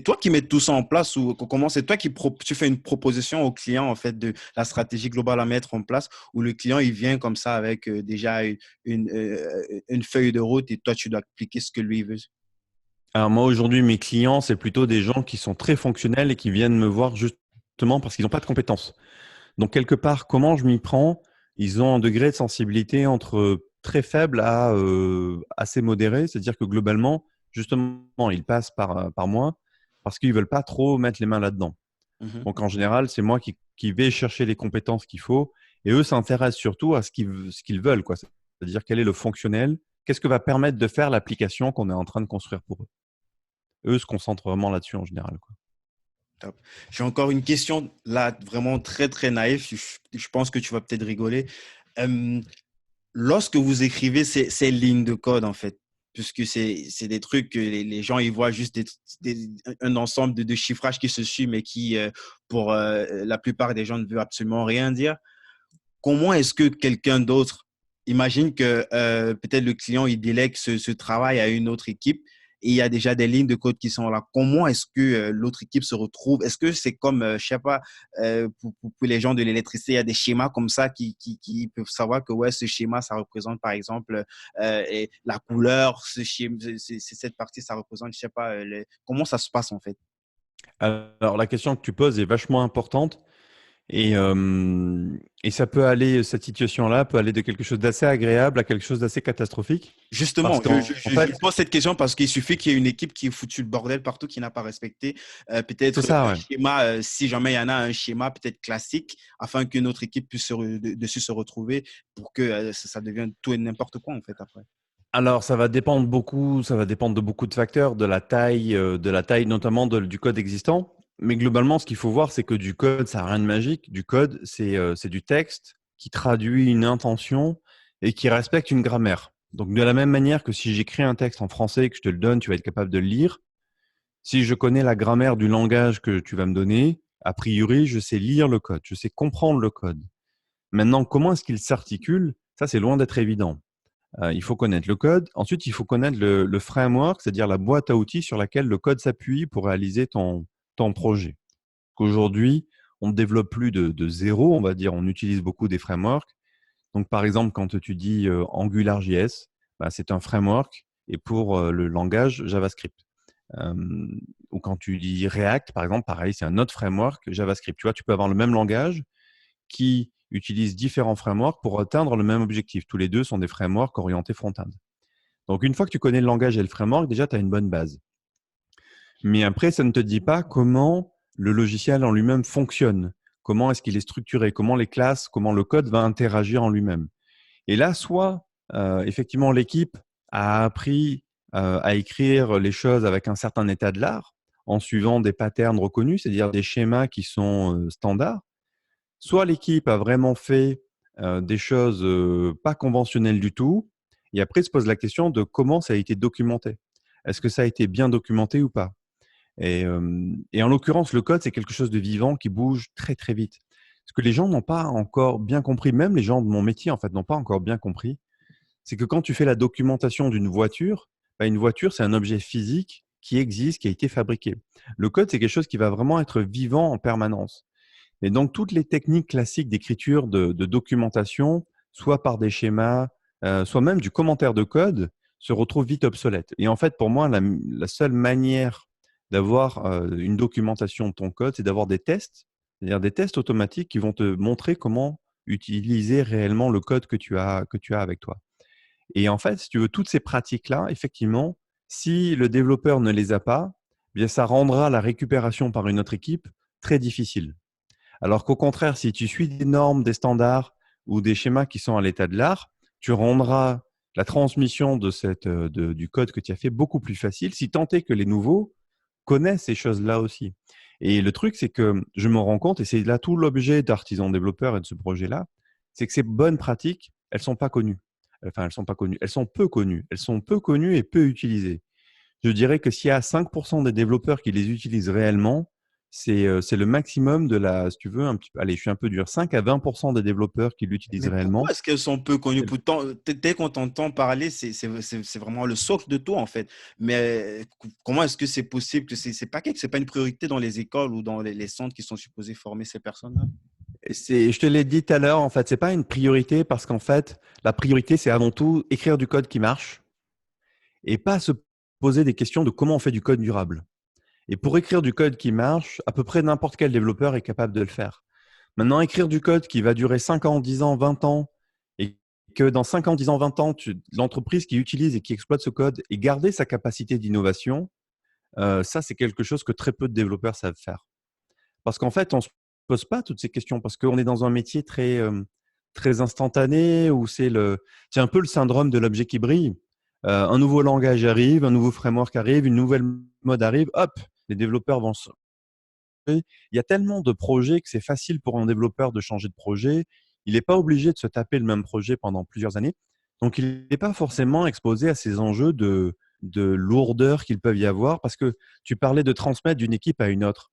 toi qui mets tout ça en place ou comment c'est toi tu fais une proposition au client en fait de la stratégie globale à mettre en place ou le client il vient comme ça avec déjà une feuille de route et toi tu dois appliquer ce que lui il veut. Alors moi, aujourd'hui, mes clients, c'est plutôt des gens qui sont très fonctionnels et qui viennent me voir justement parce qu'ils n'ont pas de compétences. Donc, quelque part, comment je m'y prends? Ils ont un degré de sensibilité entre très faible à assez modéré. C'est-à-dire que globalement, justement, ils passent par moi parce qu'ils ne veulent pas trop mettre les mains là-dedans. Mhm. Donc, en général, c'est moi qui vais chercher les compétences qu'il faut. Et eux s'intéressent surtout à ce qu'ils veulent, quoi. C'est-à-dire quel est le fonctionnel, qu'est-ce que va permettre de faire l'application qu'on est en train de construire pour eux. Eux se concentrent vraiment là-dessus en général, quoi. Top. J'ai encore une question là vraiment très très naïve. Je pense que tu vas peut-être rigoler. Euh, Lorsque vous écrivez ces lignes de code, en fait, puisque c'est des trucs que les gens, ils voient juste un ensemble de chiffrages qui se suivent, mais qui, pour la plupart des gens, ne veut absolument rien dire. Comment est-ce que quelqu'un d'autre, imagine que peut-être le client, il délègue ce travail à une autre équipe et il y a déjà des lignes de code qui sont là. Comment est-ce que l'autre équipe se retrouve? Est-ce que c'est comme, je sais pas, pour les gens de l'électricité, il y a des schémas comme ça qui peuvent savoir que ouais, ce schéma, ça représente par exemple et la couleur, ce schéma, cette partie, ça représente, je sais pas, comment ça se passe en fait? Alors, la question que tu poses est vachement importante et ça peut aller, cette situation-là peut aller de quelque chose d'assez agréable à quelque chose d'assez catastrophique. Parce Justement, qu'en en je fait, pose cette question parce qu'il suffit qu'il y ait une équipe qui ait foutu le bordel partout, qui n'a pas respecté c'est peut-être ça, un ouais. schéma, si jamais il y en a un schéma peut-être classique, afin qu'une autre équipe puisse dessus se retrouver pour que ça devienne tout et n'importe quoi en fait après. Alors, ça va dépendre de beaucoup de facteurs, de la taille notamment du code existant. Mais globalement, ce qu'il faut voir, c'est que du code, ça n'a rien de magique. Du code, c'est du texte qui traduit une intention et qui respecte une grammaire. Donc, de la même manière que si j'écris un texte en français et que je te le donne, tu vas être capable de le lire. Si je connais la grammaire du langage que tu vas me donner, a priori, je sais lire le code, je sais comprendre le code. Maintenant, comment est-ce qu'il s'articule? Ça, c'est loin d'être évident. Il faut connaître le code. Ensuite, il faut connaître le framework, c'est-à-dire la boîte à outils sur laquelle le code s'appuie pour réaliser ton projet. Aujourd'hui, on ne développe plus de zéro, on va dire, on utilise beaucoup des frameworks. Donc, par exemple, quand tu dis AngularJS, bah, c'est un framework et pour le langage JavaScript. Euh, ou quand tu dis React, par exemple, pareil, c'est un autre framework JavaScript. Tu vois, tu peux avoir le même langage qui utilise différents frameworks pour atteindre le même objectif. Tous les deux sont des frameworks orientés front-end. Donc, une fois que tu connais le langage et le framework, déjà, tu as une bonne base. Mais après, ça ne te dit pas comment le logiciel en lui-même fonctionne, comment est-ce qu'il est structuré, comment les classes, comment le code va interagir en lui-même. Et là, soit effectivement l'équipe a appris à écrire les choses avec un certain état de l'art, en suivant des patterns reconnus, c'est-à-dire des schémas qui sont standards, soit l'équipe a vraiment fait des choses pas conventionnelles du tout, et après se pose la question de comment ça a été documenté. Est-ce que ça a été bien documenté ou pas? Et en l'occurrence, le code, c'est quelque chose de vivant qui bouge très très vite. Ce que les gens n'ont pas encore bien compris, même les gens de mon métier en fait n'ont pas encore bien compris, c'est que quand tu fais la documentation d'une voiture, bah, une voiture, c'est un objet physique qui existe, qui a été fabriqué. Le code, c'est quelque chose qui va vraiment être vivant en permanence. Et donc, toutes les techniques classiques d'écriture, de documentation, soit par des schémas, soit même du commentaire de code, se retrouvent vite obsolètes. Et en fait, pour moi, la seule manière d'avoir une documentation de ton code, c'est d'avoir des tests, c'est-à-dire des tests automatiques qui vont te montrer comment utiliser réellement le code que tu as avec toi. Et en fait, si tu veux, toutes ces pratiques-là, effectivement, si le développeur ne les a pas, bien ça rendra la récupération par une autre équipe très difficile. Alors qu'au contraire, si tu suis des normes, des standards ou des schémas qui sont à l'état de l'art, tu rendras la transmission du code que tu as fait beaucoup plus facile, si tant est que les nouveaux connaissent ces choses-là aussi. Et le truc, c'est que je me rends compte, et c'est là tout l'objet d'Artisan Développeur et de ce projet-là, c'est que ces bonnes pratiques, elles sont pas connues. Enfin, elles sont pas connues. Elles sont peu connues. Elles sont peu connues et peu utilisées. Je dirais que s'il y a 5% des développeurs qui les utilisent réellement, c'est le maximum de la, si tu veux, allez, je suis un peu dur, 5 à 20% des développeurs qui l'utilisent Mais pourquoi réellement. est-ce qu'elles sont peu connues? c'est- Pourtant, dès qu'on t'entend parler, c'est vraiment le socle de tout, en fait. Mais comment est-ce que c'est possible que c'est pas une priorité dans les écoles ou dans les centres qui sont supposés former ces personnes-là? je te l'ai dit tout à l'heure, en fait, c'est pas une priorité parce qu'en fait, la priorité, c'est avant tout écrire du code qui marche et pas se poser des questions de comment on fait du code durable. Et pour écrire du code qui marche, à peu près n'importe quel développeur est capable de le faire. Maintenant, écrire du code qui va durer 5 ans, 10 ans, 20 ans, et que dans 5 ans, 10 ans, 20 ans, l'entreprise qui utilise et qui exploite ce code et garder sa capacité d'innovation, ça, c'est quelque chose que très peu de développeurs savent faire. Parce qu'en fait, on ne se pose pas toutes ces questions parce qu'on est dans un métier très instantané où c'est un peu le syndrome de l'objet qui brille. Un nouveau langage arrive, un nouveau framework arrive, une nouvelle mode arrive, hop, les développeurs vont se il y a tellement de projets que c'est facile pour un développeur de changer de projet. Il n'est pas obligé de se taper le même projet pendant plusieurs années. Donc, il n'est pas forcément exposé à ces enjeux de lourdeur qu'il peuvent y avoir parce que tu parlais de transmettre d'une équipe à une autre.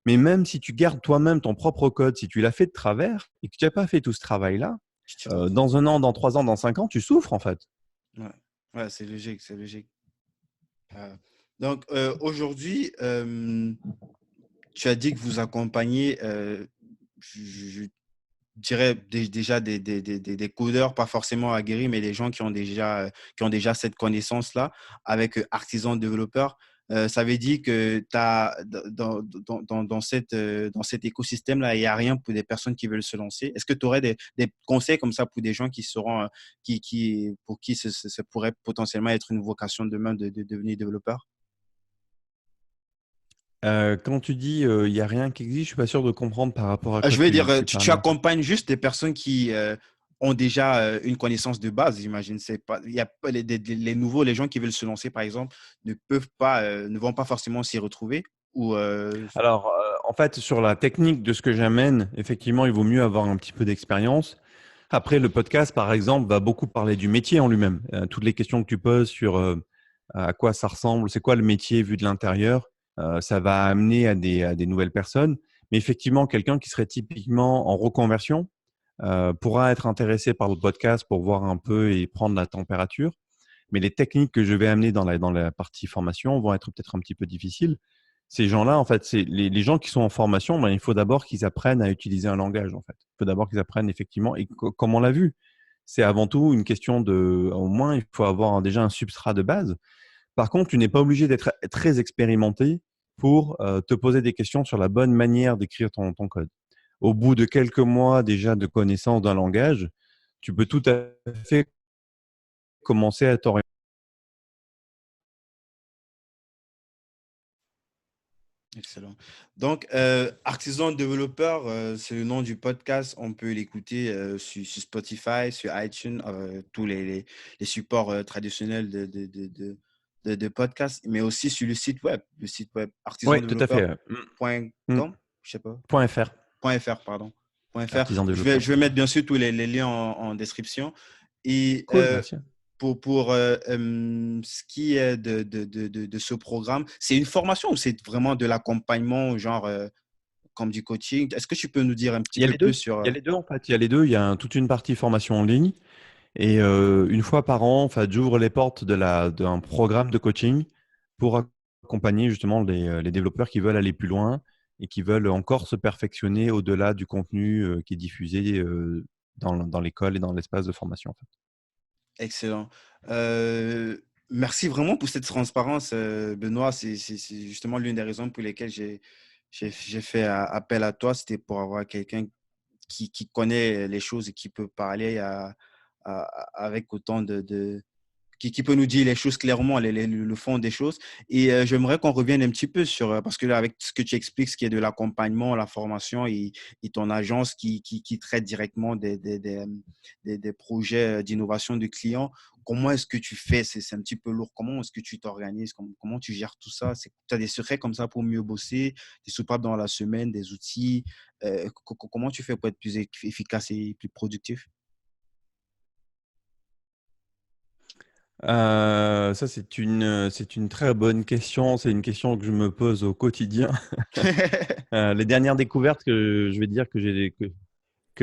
Mais même si tu gardes toi-même ton propre code, si tu l'as fait de travers et que tu n'as pas fait tout ce travail-là, Tu t'y retrouves. dans un an, dans 3 ans, dans 5 ans, tu souffres en fait. Ouais, ouais, c'est logique, c'est logique. Euh, donc, aujourd'hui, tu as dit que vous accompagnez, je dirais déjà des codeurs, pas forcément aguerris, mais des gens qui ont déjà cette connaissance-là avec artisans développeurs. Ça veut dire que dans cet écosystème-là, il n'y a rien pour des personnes qui veulent se lancer. Est-ce que tu aurais des conseils comme ça pour des gens qui seront, pour qui ce pourrait potentiellement être une vocation demain de devenir développeur? Quand tu dis il n'y a rien qui existe, je suis pas sûr de comprendre par rapport à quoi Je veux dire, tu tu parles. accompagnes juste des personnes qui ont déjà une connaissance de base, j'imagine. C'est pas, il y a pas les nouveaux, les gens qui veulent se lancer, par exemple, ne vont pas forcément s'y retrouver. Ou Alors, en fait, sur la technique de ce que j'amène, effectivement, il vaut mieux avoir un petit peu d'expérience. Après, le podcast, par exemple, va beaucoup parler du métier en lui-même. Toutes les questions que tu poses sur à quoi ça ressemble, c'est quoi le métier vu de l'intérieur, ça va amener à des nouvelles personnes. Mais effectivement, quelqu'un qui serait typiquement en reconversion pourra être intéressé par le podcast pour voir un peu et prendre la température. Mais les techniques que je vais amener dans la partie formation vont être peut-être un petit peu difficiles. Ces gens-là, en fait, c'est les gens qui sont en formation, ben, il faut d'abord qu'ils apprennent à utiliser un langage, en fait. Il faut d'abord qu'ils apprennent effectivement, et comme on l'a vu, c'est avant tout une question de, au moins, il faut avoir déjà un substrat de base. Par contre, tu n'es pas obligé d'être très expérimenté pour te poser des questions sur la bonne manière d'écrire ton code. Au bout de quelques mois déjà de connaissance d'un langage, tu peux tout à fait commencer à t'orienter. excellent. Donc, Artisan Développeur, c'est le nom du podcast. On peut l'écouter sur Spotify, sur iTunes, tous les supports traditionnels de podcast, mais aussi sur le site web Oui, tout à fait. Mm. artisandéveloppeur.com, je sais pas, .fr, .fr, pardon. .fr. artisan développeur. Je vais mettre bien sûr tous les liens en description. Et Cool, merci. ce qui est de ce programme, c'est une formation ou c'est vraiment de l'accompagnement, genre comme du coaching? Est-ce que tu peux nous dire un petit Il y a peu les plus deux. sur... Il y a les deux en fait. Il y a les deux. Il y a toute une partie formation en ligne et une fois par an, en fait, j'ouvre les portes d'un programme de coaching pour accompagner justement les développeurs qui veulent aller plus loin et qui veulent encore se perfectionner au-delà du contenu qui est diffusé dans l'école et dans l'espace de formation en fait. Excellent. Euh, Merci vraiment pour cette transparence, Benoît. C'est justement l'une des raisons pour lesquelles j'ai fait appel à toi. C'était pour avoir quelqu'un qui connaît les choses et qui peut parler avec autant qui peut nous dire les choses clairement, le fond des choses. Et j'aimerais qu'on revienne un petit peu sur, parce que là, avec ce que tu expliques, ce qui est de l'accompagnement, la formation et ton agence qui traite directement des projets d'innovation de clients, comment est-ce que tu fais? C'est un petit peu lourd. Comment est-ce que tu t'organises? Comment tu gères tout ça? Tu as des secrets comme ça pour mieux bosser, des soupapes dans la semaine, des outils. Comment tu fais pour être plus efficace et plus productif? Ça, c'est une très bonne question. C'est une question que je me pose au quotidien. Les dernières découvertes que je vais dire que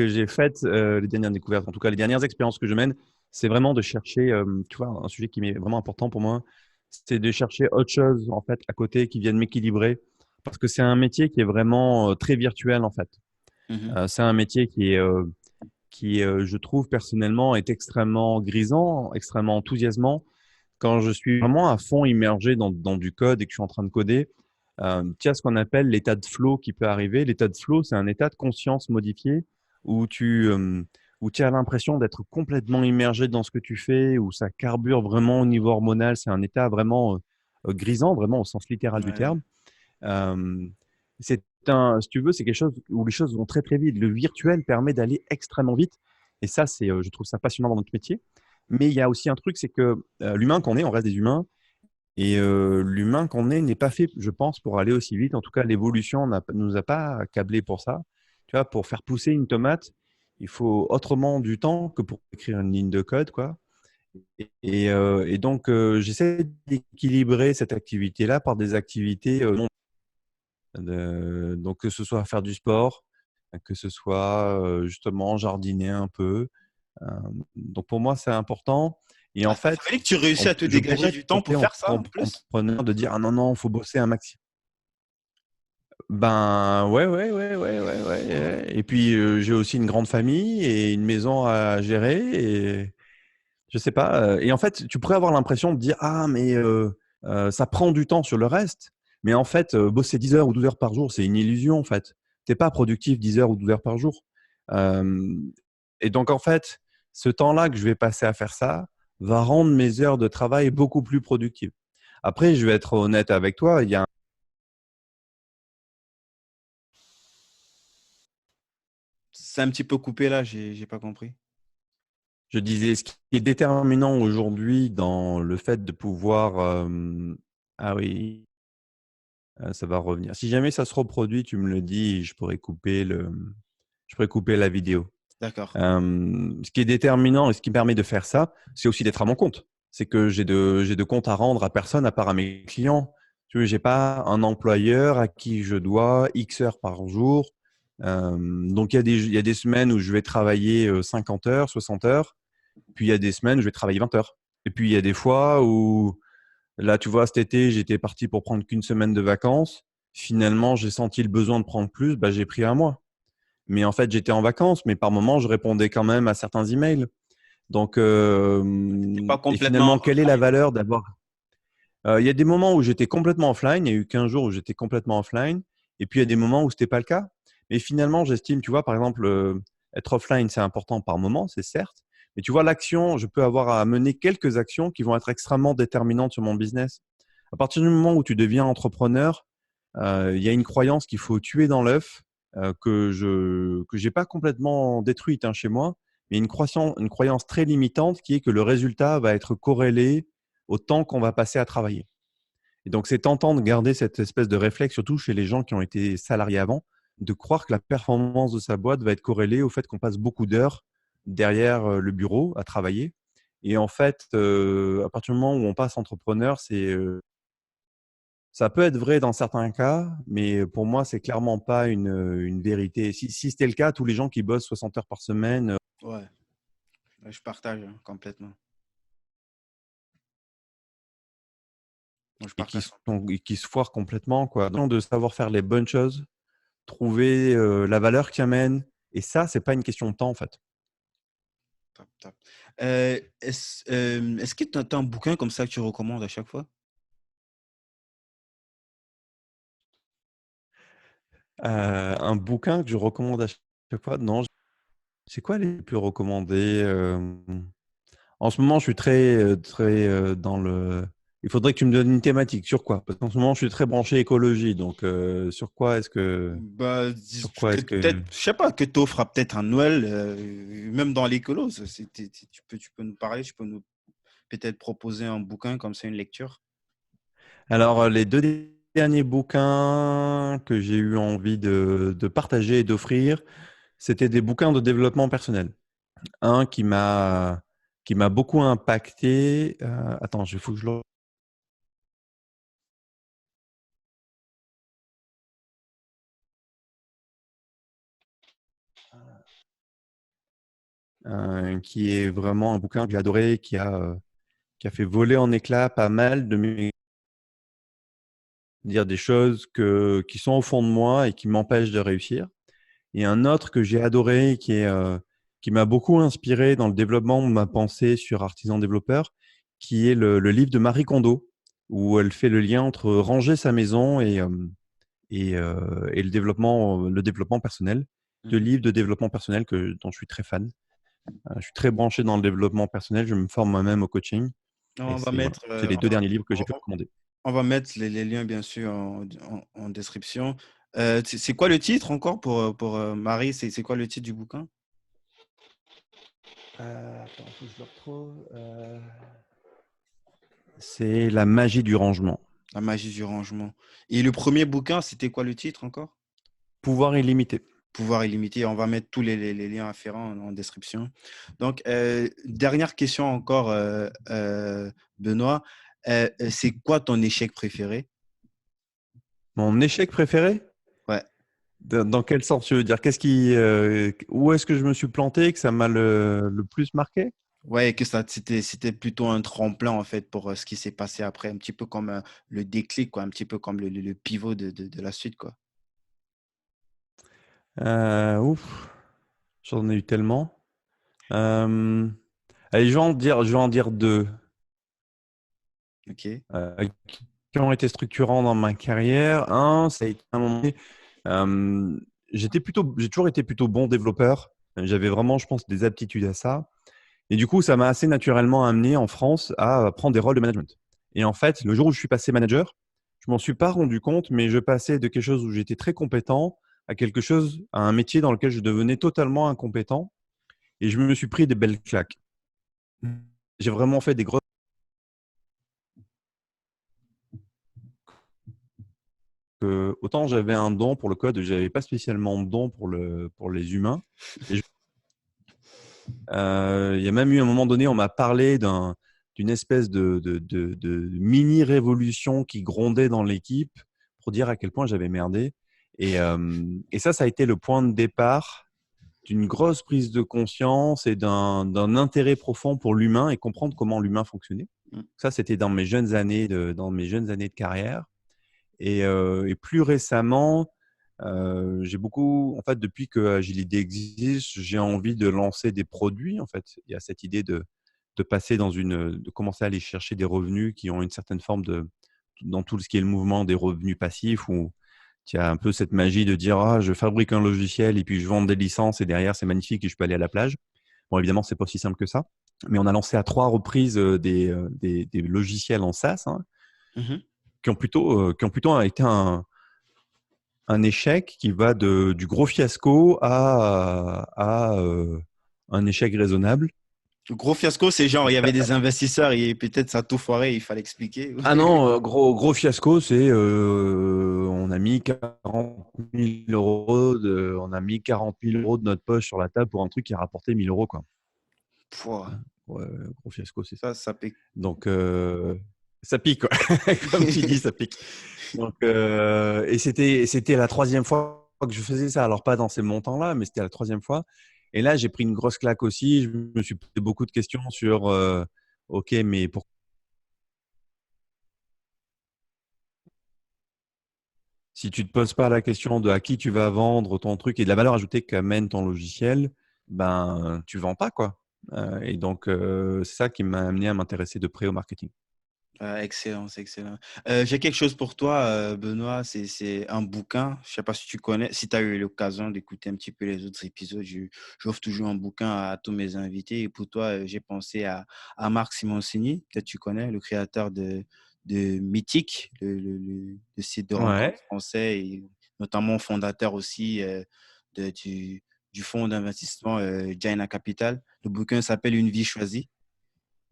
j'ai faites, les dernières découvertes, en tout cas les dernières expériences que je mène, c'est vraiment de chercher, tu vois, un sujet qui m'est vraiment important pour moi, c'est de chercher autre chose en fait à côté qui vienne m'équilibrer, parce que c'est un métier qui est vraiment très virtuel en fait. Mhm. C'est un métier je trouve personnellement, est extrêmement grisant, extrêmement enthousiasmant. Quand je suis vraiment à fond immergé dans du code et que je suis en train de coder, tu as ce qu'on appelle l'état de flow qui peut arriver. L'état de flow, c'est un état de conscience modifié où où tu as l'impression d'être complètement immergé dans ce que tu fais, où ça carbure vraiment au niveau hormonal. C'est un état vraiment grisant, vraiment au sens littéral du Ouais. terme. Euh, si tu veux, c'est quelque chose où les choses vont très très vite. Le virtuel permet d'aller extrêmement vite. Et ça, je trouve ça passionnant dans notre métier. Mais il y a aussi un truc, c'est que l'humain qu'on est, on reste des humains. Et l'humain qu'on est n'est pas fait, je pense, pour aller aussi vite. En tout cas, l'évolution nous a pas câblé pour ça. Tu vois, pour faire pousser une tomate, il faut autrement du temps que pour écrire une ligne de code, quoi. Et donc, j'essaie d'équilibrer cette activité-là par des activités non donc, que ce soit faire du sport, que ce soit justement jardiner un peu. Euh, donc, pour moi, c'est important. Et en Ah, ça fait, veut dire que tu réussis à te je dégager pourrais être du temps tenté pour en faire ça tant en plus? qu'entrepreneur de dire, ah non, non, il faut bosser un maximum. Ben ouais, ouais, ouais, ouais, ouais, ouais, ouais. Et puis j'ai aussi une grande famille et une maison à gérer et je sais pas. Et en fait, tu pourrais avoir l'impression de dire, ah mais ça prend du temps sur le reste. Mais en fait, bosser 10 heures ou 12 heures par jour, c'est une illusion en fait. T'es pas productif 10 heures ou 12 heures par jour. Euh, et donc en fait, ce temps-là que je vais passer à faire ça va rendre mes heures de travail beaucoup plus productives. Après, je vais être honnête avec toi, il y a C'est un petit peu coupé là, j'ai pas compris. Je disais, ce qui est déterminant aujourd'hui dans le fait de pouvoir, ah oui, ça va revenir. Si jamais ça se reproduit, tu me le dis, je pourrais couper la vidéo. D'accord. Ce qui est déterminant et ce qui me permet de faire ça, c'est aussi d'être à mon compte. C'est que j'ai de compte à rendre à personne à part à mes clients. Tu vois, j'ai pas un employeur à qui je dois X heures par jour. Donc il y a des semaines où je vais travailler 50 heures, 60 heures. Puis il y a des semaines où je vais travailler 20 heures. Et puis il y a des fois où, là, tu vois, cet été, j'étais parti pour prendre qu'une semaine de vacances. Finalement, j'ai senti le besoin de prendre plus, bah, j'ai pris un mois. Mais en fait, j'étais en vacances, mais par moments, je répondais quand même à certains emails. Donc, T'es pas et complètement finalement, quelle est la offline. valeur d'avoir il y a des moments où j'étais complètement offline. Il y a eu 15 jours où j'étais complètement offline. Et puis, il y a des moments où c'était pas le cas. Mais finalement, j'estime, tu vois, par exemple, être offline, c'est important par moment, c'est certes. Mais tu vois, l'action, je peux avoir à mener quelques actions qui vont être extrêmement déterminantes sur mon business. À partir du moment où tu deviens entrepreneur, il y a une croyance qu'il faut tuer dans l'œuf, que j'ai pas complètement détruite hein, chez moi, mais une croyance très limitante qui est que le résultat va être corrélé au temps qu'on va passer à travailler. Et donc, c'est tentant de garder cette espèce de réflexe, surtout chez les gens qui ont été salariés avant, de croire que la performance de sa boîte va être corrélée au fait qu'on passe beaucoup d'heures derrière le bureau à travailler. Et en fait, à partir du moment où on passe entrepreneur, ça peut être vrai dans certains cas, mais pour moi, c'est clairement pas une vérité. Si c'était le cas, tous les gens qui bossent 60 heures par semaine Ouais, je partage hein, complètement. Moi, je partage complètement. et qui se foirent complètement, quoi. Donc, de savoir faire les bonnes choses, trouver la valeur qui amène. Et ça, c'est pas une question de temps, en fait. Top, top. Est-ce que tu as un bouquin comme ça que tu recommandes à chaque fois? Un bouquin que je recommande à chaque fois? Non. C'est quoi les plus recommandés? En ce moment, je suis très dans le. Il faudrait que tu me donnes une thématique. Sur quoi? Parce qu'en ce moment, je suis très branché écologie. Donc, sur quoi est-ce que. Bah, Sur quoi que est-ce que. peut-être, je sais pas, que tu offres peut-être un Noël, même dans l'écolo. Tu peux nous parler, tu peux nous peut-être proposer un bouquin comme ça, une lecture. Alors, les deux derniers bouquins que j'ai eu envie de partager et d'offrir, c'était des bouquins de développement personnel. Un qui m'a beaucoup impacté. Attends, il faut que je le. Qui est vraiment un bouquin que j'ai adoré, qui a fait voler en éclats pas mal de mes dire des choses qui sont au fond de moi et qui m'empêchent de réussir. Et un autre que j'ai adoré, qui m'a beaucoup inspiré dans le développement de ma pensée sur artisan développeur, qui est le livre de Marie Kondo, où elle fait le lien entre ranger sa maison et le développement personnel. Deux Mhm. livres de développement personnel dont je suis très fan. Je suis très branché dans le développement personnel. Je me forme moi-même au coaching. Et On va c'est voilà, mettre, c'est les deux derniers livres que j'ai pu recommander. on va mettre les liens, bien sûr, en description. C'est quoi le titre encore pour Marie? C'est quoi le titre du bouquin? Attends, faut que je le retrouve. C'est la magie du rangement. La magie du rangement. Et le premier bouquin, c'était quoi le titre encore? Pouvoir illimité. Pouvoir illimité. On va mettre tous les liens afférents en description. Donc, dernière question encore, Benoît. C'est quoi ton échec préféré? Mon échec préféré? Ouais. Dans quel sens tu veux dire? Où est-ce que je me suis planté, que ça m'a le plus marqué? Ouais, que ça, c'était plutôt un tremplin, en fait, pour ce qui s'est passé après, un petit peu comme le déclic, quoi, un petit peu comme le pivot de la suite, quoi. Ouf, j'en ai eu tellement. Euh, Allez, je vais en dire deux OK. qui ont été structurants dans ma carrière. Un, ça a été un moment donné, euh, j'ai toujours été plutôt bon développeur. J'avais vraiment, je pense, des aptitudes à ça. Et du coup, ça m'a assez naturellement amené en France à prendre des rôles de management. Et en fait, le jour où je suis passé manager, je m'en suis pas rendu compte, mais je passais de quelque chose où j'étais très compétent à un métier dans lequel je devenais totalement incompétent. Et je me suis pris des belles claques. J'ai vraiment fait des grosses. Autant j'avais un don pour le code, j'avais pas spécialement de don pour les humains. Et il y a même eu un moment donné, on m'a parlé d'une espèce de mini-révolution qui grondait dans l'équipe pour dire à quel point j'avais merdé. Et ça a été le point de départ d'une grosse prise de conscience et d'un intérêt profond pour l'humain et comprendre comment l'humain fonctionnait. Mm. Ça, c'était dans mes jeunes années de carrière. Et plus récemment, j'ai beaucoup, en fait, depuis que Agility existe, j'ai envie de lancer des produits. En fait, il y a cette idée de commencer à aller chercher des revenus qui ont une certaine forme dans tout ce qui est le mouvement des revenus passifs, où tu as un peu cette magie de dire, ah, je fabrique un logiciel et puis je vends des licences et derrière c'est magnifique et je peux aller à la plage. Bon, évidemment, c'est pas aussi simple que ça, mais on a lancé à 3 reprises des logiciels en SaaS, hein, Mhm. qui ont plutôt été un échec qui va du gros fiasco à un échec raisonnable. Le gros fiasco, c'est genre, il y avait des investisseurs et peut-être ça a tout foiré, il fallait expliquer. Ah non, gros fiasco, c'est on a mis 40 000 € de notre poche sur la table pour un truc qui a rapporté 1 000 € quoi. Pouah, Ouais, gros fiasco, c'est ça. ça pique. Donc ça pique quoi. Comme tu dis, ça pique. Donc et c'était la troisième fois que je faisais ça. Alors pas dans ces montants-là, mais c'était la troisième fois. Et là, j'ai pris une grosse claque aussi. Je me suis posé beaucoup de questions sur OK, mais si tu te poses pas la question de à qui tu vas vendre ton truc et de la valeur ajoutée qu'amène ton logiciel, ben tu vends pas quoi. Et donc c'est ça qui m'a amené à m'intéresser de près au marketing. Excellent, c'est excellent. J'ai quelque chose pour toi, Benoît, c'est un bouquin. Je sais pas si tu connais, si tu as eu l'occasion d'écouter un petit peu les autres épisodes, j'offre toujours un bouquin à tous mes invités. Et pour toi, j'ai pensé à Marc Simoncini, peut-être tu connais, le créateur de Mythique, le site de rencontres Ouais, français, et notamment fondateur aussi de, du, du fonds d'investissement Jaina Capital. Le bouquin s'appelle Une vie choisie.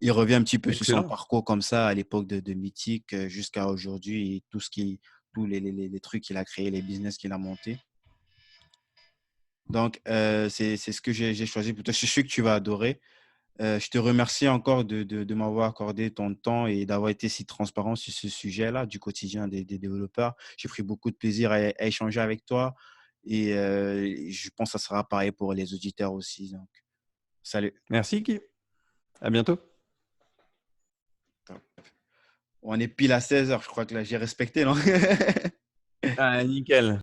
Il revient un petit peu sur son excellent. parcours comme ça à l'époque de Mythique jusqu'à aujourd'hui et tous les trucs qu'il a créés, les business qu'il a montés. Donc, c'est ce que j'ai choisi pour toi. Je suis sûr que tu vas adorer. Je te remercie encore de m'avoir accordé ton temps et d'avoir été si transparent sur ce sujet-là du quotidien des développeurs. J'ai pris beaucoup de plaisir à échanger avec toi et je pense que ça sera pareil pour les auditeurs aussi. Donc, salut. Merci, Guy. À bientôt. On est pile à 16 heures, je crois que là, j'ai respecté, non? Ah, nickel.